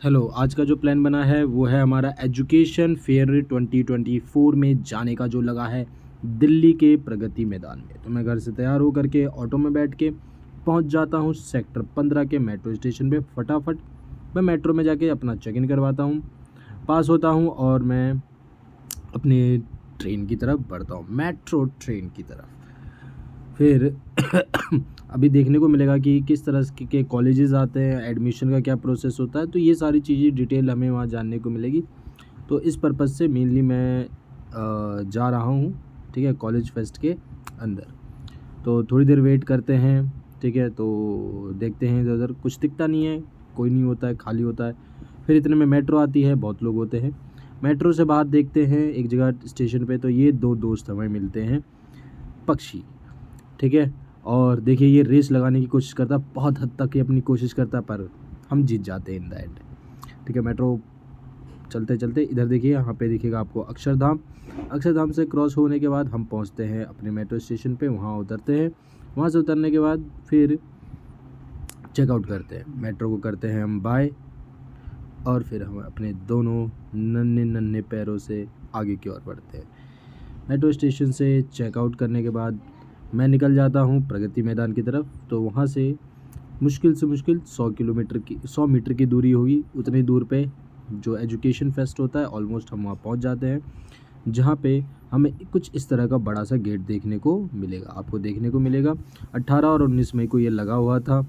Hello, आज का जो प्लान बना है वो है हमारा एजुकेशन फेयर 2024 में जाने का, जो लगा है दिल्ली के प्रगति मैदान में। तो मैं घर से तैयार होकर के ऑटो में बैठ के पहुंच जाता हूं सेक्टर 15 के मेट्रो स्टेशन पे। फटाफट मैं मेट्रो में जाके अपना चेक इन करवाता हूं, पास होता हूं और मैं अपने ट्रेन की तरफ बढ़ता हूं, मेट्रो ट्रेन की तरफ। फिर अभी देखने को मिलेगा कि किस तरह के कॉलेजेस आते हैं, एडमिशन का क्या प्रोसेस होता है, तो ये सारी चीज़ें डिटेल हमें वहाँ जानने को मिलेगी। तो इस पर्पज़ से मेनली मैं जा रहा हूँ, ठीक है, कॉलेज फेस्ट के अंदर। तो थोड़ी देर वेट करते हैं, ठीक है, तो देखते हैं इधर उधर कुछ दिखता नहीं है, कोई नहीं होता है, खाली होता है। फिर इतने में मेट्रो आती है, बहुत लोग होते हैं। मेट्रो से बाहर देखते हैं एक जगह स्टेशन पे, तो ये दो दोस्त हमें मिलते हैं, पक्षी, ठीक है। और देखिए ये रेस लगाने की कोशिश करता, बहुत हद तक ये अपनी कोशिश करता, पर हम जीत जाते हैं इन द एंड, ठीक है। मेट्रो चलते चलते इधर देखिए, यहाँ पे दिखेगा आपको अक्षरधाम। अक्षरधाम से क्रॉस होने के बाद हम पहुँचते हैं अपने मेट्रो स्टेशन पे, वहाँ उतरते हैं। वहाँ से उतरने के बाद फिर चेकआउट करते हैं, मेट्रो को करते हैं हम बाय, और फिर हम अपने दोनों नन्हे नन्हे पैरों से आगे की ओर बढ़ते हैं। मेट्रो स्टेशन से चेकआउट करने के बाद मैं निकल जाता हूँ प्रगति मैदान की तरफ। तो वहाँ से मुश्किल से मुश्किल 100 मीटर की दूरी होगी। उतनी दूर पे जो एजुकेशन फेस्ट होता है, ऑलमोस्ट हम वहाँ पहुँच जाते हैं, जहाँ पे हमें कुछ इस तरह का बड़ा सा गेट देखने को मिलेगा। आपको देखने को मिलेगा 18 और 19 मई को ये लगा हुआ था,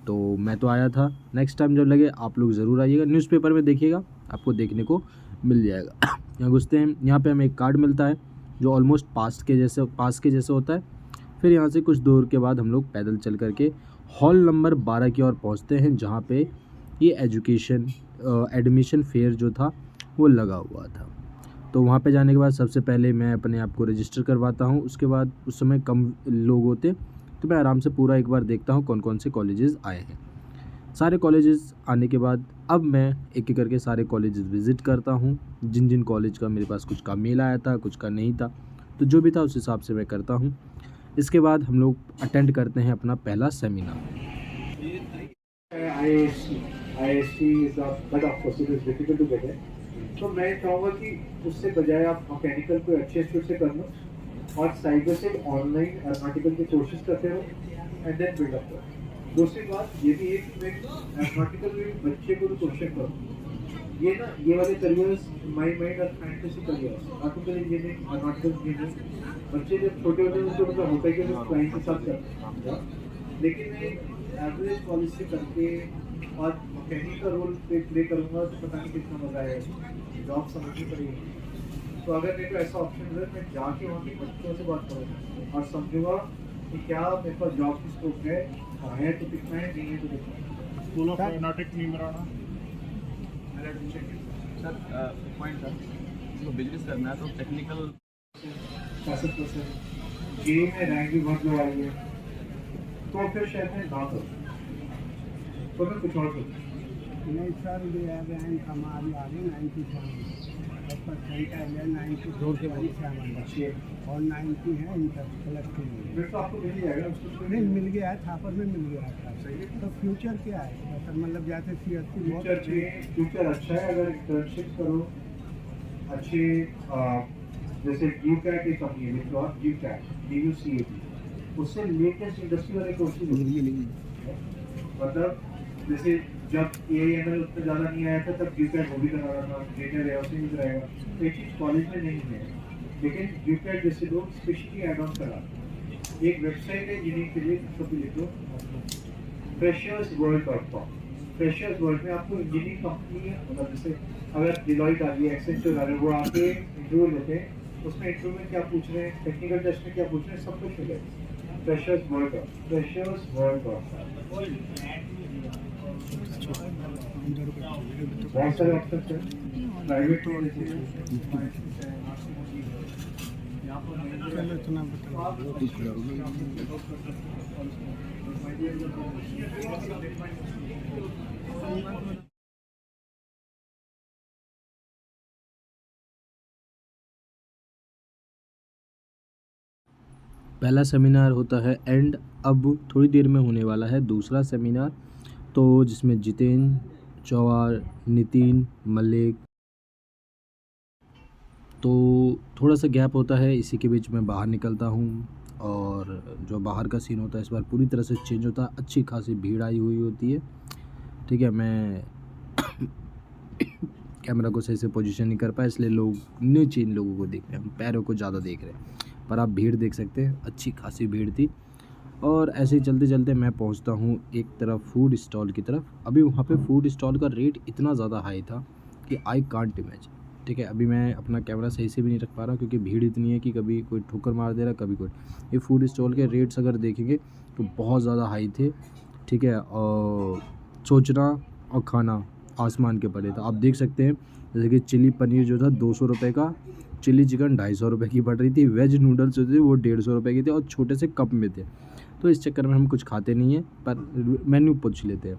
तो मैं तो आया था। नेक्स्ट टाइम जब लगे आप लोग ज़रूर आइएगा, न्यूज़पेपर में देखिएगा, आपको देखने को मिल जाएगा। यहाँ घुसते हैं, यहाँ पे हमें एक कार्ड मिलता है जो ऑलमोस्ट पास के जैसे होता है। फिर यहाँ से कुछ दूर के बाद हम लोग पैदल चल करके हॉल नंबर 12 की ओर पहुँचते हैं, जहाँ पे ये एडमिशन फेयर जो था वो लगा हुआ था। तो वहाँ पे जाने के बाद सबसे पहले मैं अपने आप को रजिस्टर करवाता हूँ। उसके बाद उस समय कम लोग होते, तो मैं आराम से पूरा एक बार देखता हूँ कौन कौन से कॉलेजेस आए हैं। सारे कॉलेजेस आने के बाद अब मैं एक एक करके सारे कॉलेजेस विज़िट करता हूँ। जिन जिन कॉलेज का मेरे पास कुछ का मेल आया था, कुछ का नहीं था, तो जो भी था उस हिसाब से मैं करता हूँ। इसके बाद हम लोग अटेंड करते हैं अपना पहला seminar. IISc IISc is a but of course it is difficult to get it. तो मैं चाहूँगा कि उससे बजाय आप मैकेनिकल को अच्छे इंस्टीट्यूट से कर लो और साइबर से ऑनलाइन एरोनॉटिकल की कोशिश करते रहो एंड देन बिल्ड अप करो। दूसरी बात ये भी है कि मैं एरोनॉटिकल में बच्चे को भी क्वेश्चन करूँ, ये ना ये वाले करियर्स माई माइंड और fantasy careers, artificial engineering aeronautical engineering, बच्चे जब छोटे होते हैं उनको मतलब होता है कि क्लाइंट के साथ करते हैं, लेकिन मैं एवरेज कॉलेज से करके और मैकेनिक का रोल प्ले करूँगा तो पता नहीं कितना मजा आएगा, जॉब समझनी पड़ेगी। तो अगर मेरे को ऐसा ऑप्शन मिले मैं जाके वहाँ के बच्चों से बात करूँगा और समझूंगा कि क्या मेरे पास जॉब की स्कोप है तो कितना है, नहीं है तो कितना। School of aeronautics Neemrana. Sir point sir, इसको बिजनेस करना है तो टेक्निकल 65% जे में रैंक भी बहुत लो आई है, तो फिर शायद मैं ना करूँ, तो मैं कुछ और करूँ। नहीं सर, ये रैंक हमारी आ गई 97% है, 97 और 90 है इंटर प्लस के लिए। फिर तो आपको मिल जाएगा उसको। नहीं मिल गया है, थापर में मिल गया है सर। तो फ्यूचर क्या है सर, मतलब जैसे फ्यूचर अच्छा है अगर इंटर्नशिप करो अच्छे, जैसे GCAT की कंपनी है GCAT DUCAT, उससे लेटेस्ट इंडस्ट्री वाले कोर्सेज मतलब जैसे जब AML उतना ज़्यादा नहीं आया था तब GCAT वो भी करा रहा था, डेटा वेयरहाउसिंग भी कराएगा, तो एक चीज़ कॉलेज में नहीं है, लेकिन GCAT जैसे लोग स्पेशली एड ऑन करा। एक वेबसाइट है जिन्हें के लिए कभी लिख लो freshersworld.com। फ्रेशर्स वर्ल्ड में आपको इंजीनियरिंग कंपनी मतलब जैसे अगर डिलॉयट आ रही है, एक्सेंचर आ रहा है, वो आके इंटरव्यू लेते हैं, उसमें इंटरव्यू में क्या पूछ रहे हैं, टेक्निकल टेस्ट में क्या पूछ रहे हैं, सब कुछ मिलेगा freshers world.com। बहुत सारे ऑप्शन हैं प्राइवेट में, चलो इतना पहला सेमिनार होता है एंड अब थोड़ी देर में होने वाला है दूसरा सेमिनार, तो जिसमें जितेन चौहान, नितिन, मलिक। तो थोड़ा सा गैप होता है, इसी के बीच में बाहर निकलता हूँ और जो बाहर का सीन होता है इस बार पूरी तरह से चेंज होता है। अच्छी खासी भीड़ आई हुई होती है, ठीक है। मैं कैमरा को सही से पोजीशन नहीं कर पाया, इसलिए लोग नीचे इन लोगों को देख रहे हैं, हम पैरों को ज़्यादा देख रहे हैं। पर आप भीड़ देख सकते हैं, अच्छी खासी भीड़ थी। और ऐसे ही चलते चलते मैं पहुंचता हूं एक तरफ फूड स्टॉल की तरफ। अभी वहां पे फूड स्टॉल का रेट इतना ज़्यादा हाई था कि आई कांट इमेजिन, ठीक है। अभी मैं अपना कैमरा सही से भी नहीं रख पा रहा क्योंकि भीड़ इतनी है कि कभी कोई ठोकर मार दे रहा, कभी कोई। ये फूड स्टॉल के रेट्स अगर देखेंगे तो बहुत ज़्यादा हाई थे, ठीक है। और सोचना और खाना आसमान के परे था। आप देख सकते हैं जैसे कि चिली पनीर जो था 200 रुपये का, चिली चिकन 250 रुपये की पड़ रही थी, वेज नूडल्स जो थे वो 150 रुपये की थे और छोटे से कप में थे। तो इस चक्कर में हम कुछ खाते नहीं हैं, पर मेन्यू पूछ लेते हैं।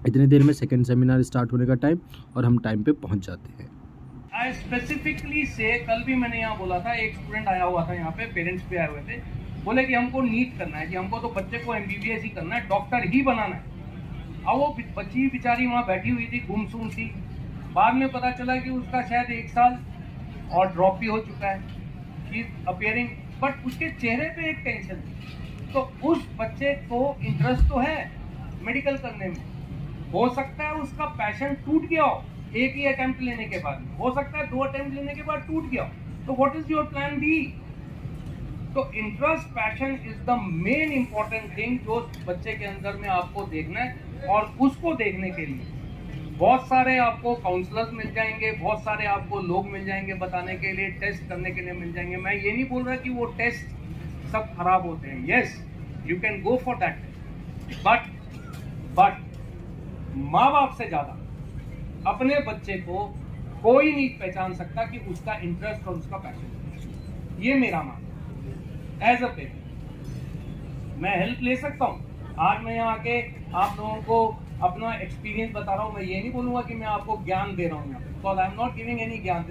इतनी देर में सेकंड सेमिनार स्टार्ट होने का टाइम और हम टाइम पे पहुंच जाते हैं। आई स्पेसिफिकली से कल भी मैंने यहाँ बोला था, एक स्टूडेंट आया हुआ था यहाँ पे, पेरेंट्स भी आए हुए थे, बोले कि हमको नीट करना है, कि हमको तो बच्चे को MBBS ही करना है, डॉक्टर ही बनाना है। अब वो बच्ची बेचारी वहाँ बैठी हुई थी, गुमसुम थी। बाद में पता चला कि उसका शायद 1 साल और ड्रॉप भी हो चुका है। शी इज अपियरिंग, बट उसके चेहरे पे एक टेंशन थी। तो उस बच्चे को इंटरेस्ट तो है मेडिकल करने में, हो सकता है उसका पैशन टूट गया हो एक ही अटेम्प्ट लेने के बाद, हो सकता है 2 अटेम्प्ट लेने के बाद टूट गया हो। तो what is your plan B? तो interest, passion is the main important thing जो बच्चे के अंदर में आपको देखना है। और उसको देखने के लिए बहुत सारे आपको काउंसलर्स मिल जाएंगे, बहुत सारे आपको लोग मिल जाएंगे बताने के लिए, टेस्ट करने के लिए मिल जाएंगे। मैं ये नहीं बोल रहा कि वो टेस्ट सब खराब होते हैं, yes you can go for that, but माँ बाप से ज्यादा अपने बच्चे को कोई नहीं पहचान सकता कि उसका इंटरेस्ट और उसका पैशन। ये मेरा मानना है। एज अ पेरेंट मैं हेल्प ले सकता हूँ। आज मैं यहाँ आके आप लोगों को अपना एक्सपीरियंस बता रहा हूँ। मैं ये नहीं बोलूँगा कि मैं आपको ज्ञान दे रहा हूँ यहाँ पे, because I am not giving any ज्ञान।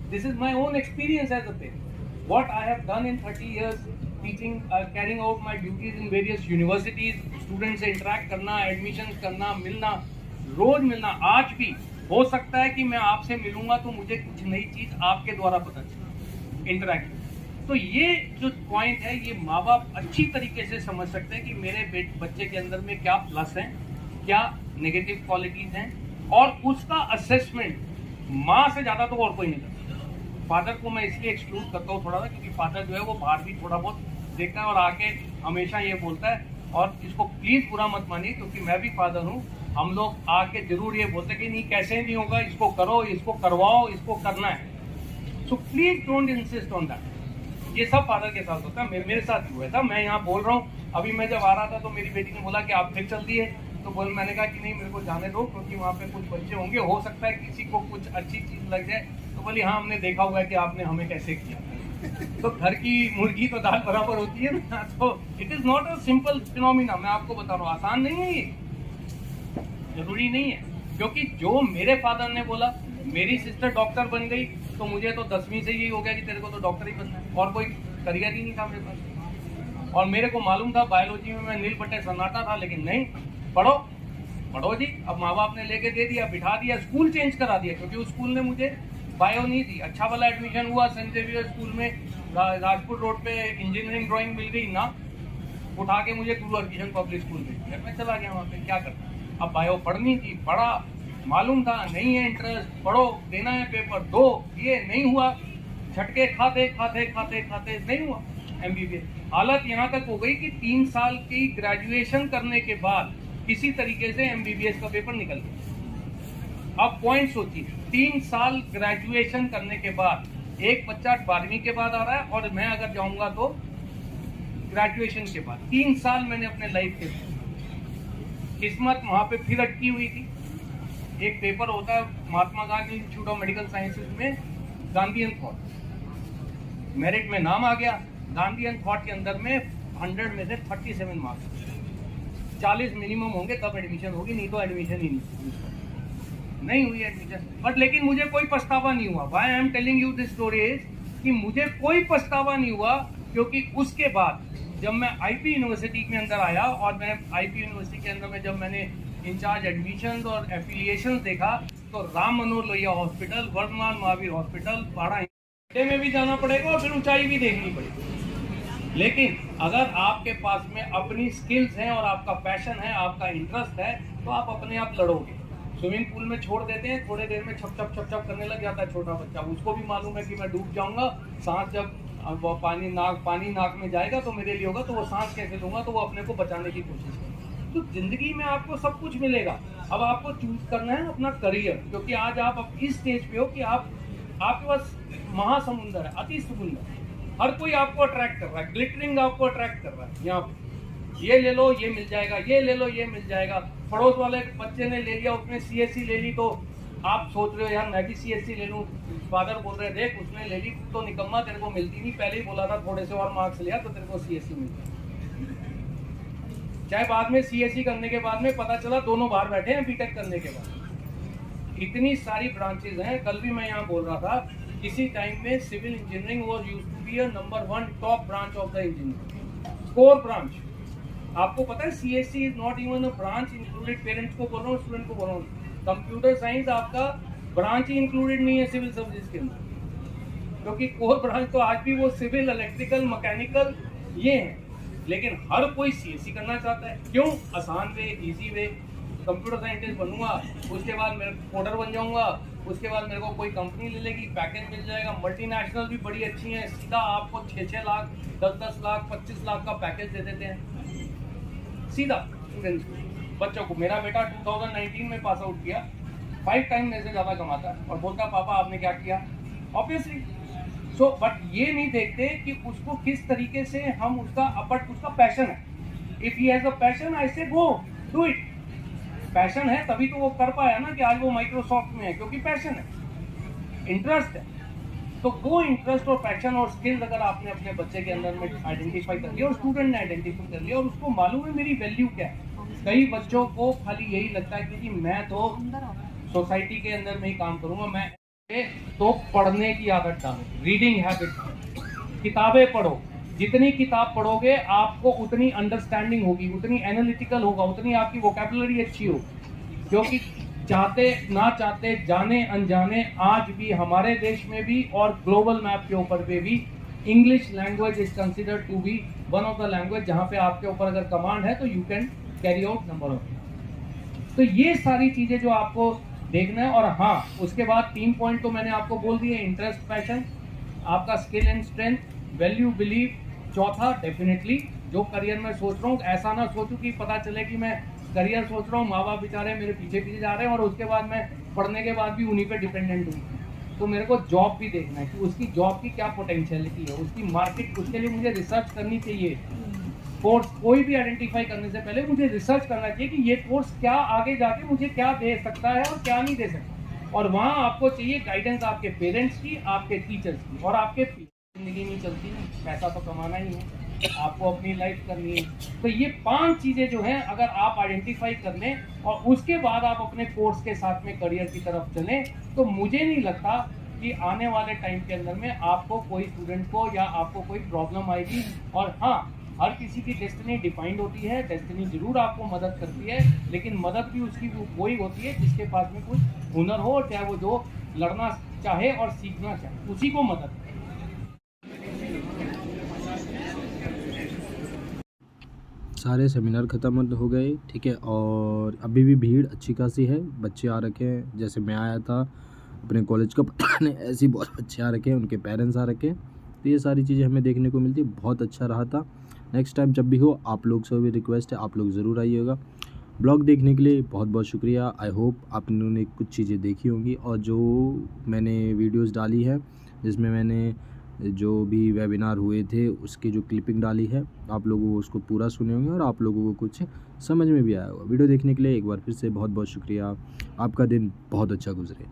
This is my own experience as a parent. What I have done in 30 years teaching, caring out my duties in various universities, student से इंटरेक्ट करना, एडमिशन करना, मिलना, रोज मिलना। आज भी हो सकता है कि मैं आपसे मिलूंगा तो मुझे कुछ नई चीज आपके द्वारा पता चले, इंटरेक्ट। तो ये जो पॉइंट है, ये माँ बाप अच्छी तरीके से समझ सकते हैं कि मेरे बच्चे के अंदर में क्या प्लस हैं, क्या नेगेटिव क्वालिटीज हैं, और उसका असेसमेंट माँ से ज़्यादा तो और कोई नहीं करता। फादर को मैं इसलिए एक्सक्लूड करता हूँ थोड़ा सा, क्योंकि फादर जो है वो बाहर भी थोड़ा बहुत देखता है और आके हमेशा ये बोलता है, और इसको प्लीज़ बुरा मत मानिए क्योंकि मैं भी फादर हूँ। हम लोग आके जरूर ये बोलते हैं कि नहीं कैसे नहीं होगा, इसको करो, इसको करवाओ, इसको करना है। So please don't insist on that. ये सब फादर के साथ होता है, मेरे साथ भी हुआ था। मैं यहाँ बोल रहा हूँ, अभी मैं जब आ रहा था तो मेरी बेटी ने बोला कि आप फिर चल दिए, तो मैंने कहा कि नहीं, मेरे को जाने दो क्योंकि वहाँ पे कुछ बच्चे होंगे, हो सकता है किसी को कुछ अच्छी चीज़ लग जाए। तो बोली हाँ, हमने देखा हुआ है कि आपने हमें कैसे किया। तो घर की मुर्गी तो दाल बराबर होती है ना। तो it is not a simple phenomena. मैं आपको बता रहा हूँ, आसान नहीं है, ये जरूरी नहीं है। क्योंकि जो मेरे फादर ने बोला, मेरी सिस्टर डॉक्टर बन गई तो मुझे तो 10वीं से यही हो गया कि तेरे को तो डॉक्टर ही बनना है, और कोई करियर ही नहीं था मेरे पास। और मेरे को मालूम था बायोलॉजी में मैं नील बट्टे सन्नाटा था, लेकिन नहीं, पढ़ो पढ़ो जी। अब माँ बाप ने लेके दे दिया, बिठा दिया, स्कूल चेंज करा दिया, क्योंकि उस स्कूल ने मुझे बायो नहीं दी। अच्छा वाला एडमिशन हुआ सेंट जेवियर स्कूल में, राजपुर रोड पे इंजीनियरिंग ड्राइंग मिल गई ना, उठा के मुझे गुरु हरकिशन पब्लिक स्कूल में मैं चला गया। वहाँ पे क्या करता, अब बायो पढ़नी थी, पढ़ा, मालूम था नहीं है इंटरेस्ट, पढ़ो, देना है पेपर, दो, ये नहीं हुआ, झटके खाते खाते खाते खाते नहीं हुआ MBBS। हालत यहाँ तक हो गई कि 3 साल की ग्रेजुएशन करने के बाद किसी तरीके से MBBS का पेपर निकल गया। अब पॉइंट सोचिए, 3 साल ग्रेजुएशन करने के बाद एक बच्चा 12वीं के बाद आ रहा है, और मैं अगर जाऊंगा तो ग्रेजुएशन के बाद 3 साल मैंने अपने लाइफ के किस्मत वहाँ पे फिर अटकी हुई थी। एक पेपर होता है Mahatma Gandhi institute of medical sciences में, गांधीयन थॉट, मेरिट में नाम आ गया। गांधीयन थॉट के अंदर में 100 में से 37 मार्क्स, 40 मिनिमम होंगे तब एडमिशन होगी, नहीं तो एडमिशन ही नहीं हुई एडमिशन। बट लेकिन मुझे कोई पछतावा नहीं हुआ। Why I am telling you this story is कि मुझे कोई पछतावा नहीं हुआ, क्योंकि उसके बाद जब मैं IP यूनिवर्सिटी के अंदर आया, और मैं IP यूनिवर्सिटी के अंदर में जब मैंने इंचार्ज एडमिशन और एफिलिएशन देखा तो राम मनोहर लोहिया हॉस्पिटल, वर्धमान महावीर हॉस्पिटल, बाड़ा में भी जाना पड़ेगा और फिर ऊंचाई भी देखनी पड़ेगी। लेकिन अगर आपके पास में अपनी स्किल्स हैं और आपका पैशन है, आपका इंटरेस्ट है, तो आप अपने आप लड़ोगे। स्विमिंग पूल में छोड़ देते हैं, थोड़े देर में छप छप करने लग जाता है छोटा बच्चा, उसको भी मालूम है कि मैं डूब जाऊंगा, सांस जब वो पानी नाक में जाएगा तो मेरे लिए होगा, तो वो सांस कैसे लूंगा, तो वो अपने को बचाने की कोशिश करेगा। तो जिंदगी में आपको सब कुछ मिलेगा, अब आपको चूज करना है अपना करियर, क्योंकि आज आप इस स्टेज पे हो कि आपके पास महासमुंदर है, अति समुंदर, हर कोई आपको अट्रैक्ट कर रहा है, ग्लिटरिंग आपको अट्रैक्ट कर रहा है। यहाँ पे ये ले लो ये मिल जाएगा, ये ले लो ये मिल जाएगा। पड़ोस वाले बच्चे ने ले लिया, उसने सीएससी ले ली, तो आप सोच रहे हो यार मैं भी सीएससी ले लूँ। फादर बोल रहे देख उसने ले ली तो निकम्मा, तेरे को मिलती नहीं, पहले ही बोला था थोड़े से और मार्क्स लिया तो तेरे को सीएससी मिलती। चाहे बाद में सीएससी करने के बाद में पता चला दोनों बाहर बैठे हैं बीटेक करने के बाद। इतनी सारी ब्रांचेज हैं। कल भी मैं यहाँ बोल रहा था, किसी टाइम में civil engineering was used to be a number 1 top branch of the engineering, core branch. आपको पता है CSC is not even a branch included, parents को बोल रहा हूँ, स्टूडेंट को बोल रहा हूँ, कंप्यूटर साइंस आपका ब्रांच ही इंक्लूडेड नहीं है सिविल सर्विसेज के अंदर, क्योंकि कोर ब्रांच तो आज भी वो सिविल, इलेक्ट्रिकल, मैकेनिकल ये है। लेकिन हर कोई सीएससी करना चाहता है, क्यों? आसान वे, इजी वे, कंप्यूटर साइंटिस्ट बनूंगा, उसके बाद मैं कोडर बन जाऊंगा, उसके बाद मेरे को कोई कंपनी ले लेगी, पैकेज मिल जाएगा। मल्टीनेशनल भी बड़ी अच्छी हैं, सीधा आपको 6-6 लाख, 10-10 लाख, 25 लाख का पैकेज दे देते हैं सीधा स्टूडेंट्स को, बच्चों को। मेरा बेटा 2019 में पास आउट किया, 5 टाइम मेरे से ज़्यादा कमाता है और बोलता पापा आपने क्या किया, ऑब्वियसली। सो बट ये नहीं देखते कि उसको किस तरीके से हम उसका पैशन है। If he has a passion, I say go do it. Passion है तभी तो वो कर पाया ना कि आज वो माइक्रोसॉफ्ट में है, क्योंकि पैशन है, इंटरेस्ट है। तो वो इंटरेस्ट और पैशन और स्किल्स अगर आपने अपने बच्चे के अंदर में आइडेंटिफाई कर लिया और स्टूडेंट ने आइडेंटिफाई कर लिया और उसको मालूम है मेरी वैल्यू क्या है। कई बच्चों को खाली यही लगता है कि जी मैं तो सोसाइटी के अंदर में ही काम करूंगा, मैं तो पढ़ने की आदत डालो, रीडिंग हैबिट, किताबें पढ़ो। जितनी किताब पढ़ोगे आपको उतनी अंडरस्टैंडिंग होगी, उतनी एनालिटिकल होगा, उतनी आपकी वोकैबुलरी अच्छी होगी। क्योंकि चाहते ना चाहते, जाने अनजाने, आज भी हमारे देश में भी और ग्लोबल मैप के ऊपर पे भी English language is considered to be one of the language जहाँ पे आपके ऊपर अगर कमांड है तो you can carry out number of. तो ये सारी चीजें जो आपको देखना है। और हाँ, उसके बाद 3 पॉइंट तो मैंने आपको बोल दिए, इंटरेस्ट, पैशन, आपका skill and strength, value, believe. चौथा, डेफिनेटली जो करियर में सोच रहा हूँ, ऐसा ना सोचूं कि पता चले कि मैं करियर सोच रहा हूँ, माँ बाप बेचारे मेरे पीछे पीछे जा रहे हैं और उसके बाद मैं पढ़ने के बाद भी उन्हीं पे डिपेंडेंट हूँ। तो मेरे को जॉब भी देखना है कि उसकी जॉब की क्या पोटेंशियलिटी है, उसकी मार्केट, उसके लिए मुझे रिसर्च करनी चाहिए। कोर्स कोई भी आइडेंटिफाई करने से पहले मुझे रिसर्च करना चाहिए कि ये कोर्स क्या आगे जाके मुझे क्या दे सकता है और क्या नहीं दे सकता। और वहाँ आपको चाहिए गाइडेंस आपके पेरेंट्स की, आपके टीचर्स की और आपके। जिंदगी नहीं चलती, पैसा तो कमाना ही है, आपको अपनी लाइफ करनी है। तो ये 5 चीजें जो हैं अगर आप आइडेंटिफाई कर लें और उसके बाद आप अपने कोर्स के साथ में करियर की तरफ चलें, तो मुझे नहीं लगता कि आने वाले टाइम के अंदर में आपको कोई स्टूडेंट को या आपको कोई प्रॉब्लम आएगी। और हाँ, हर किसी की डेस्टिनी डिफाइंड होती है, डेस्टिनी जरूर आपको मदद करती है, लेकिन मदद भी उसकी वही होती है जिसके पास में कुछ हुनर हो, चाहे वो जो लड़ना चाहे और सीखना चाहे, उसी को मदद करे। सारे सेमिनार ख़त्म हो गए, ठीक है, और अभी भी भीड़ अच्छी खासी है, बच्चे आ रखे हैं। जैसे मैं आया था अपने कॉलेज का पता नहीं, ऐसे ही बहुत बच्चे आ रखे हैं, उनके पेरेंट्स आ रखे हैं। तो ये सारी चीज़ें हमें देखने को मिलती है, बहुत अच्छा रहा था। नेक्स्ट टाइम जब भी हो, आप लोग से भी रिक्वेस्ट है, आप लोग ज़रूर आइएगा। ब्लॉग देखने के लिए बहुत बहुत शुक्रिया। आई होप आप लोगों ने कुछ चीज़ें देखी होंगी, और जो मैंने वीडियोज़ डाली है जिसमें मैंने जो भी वेबिनार हुए थे उसकी जो क्लिपिंग डाली है, आप लोगों को उसको पूरा सुने होंगे और आप लोगों को कुछ समझ में भी आया होगा। वीडियो देखने के लिए एक बार फिर से बहुत बहुत शुक्रिया। आपका दिन बहुत अच्छा गुजरे।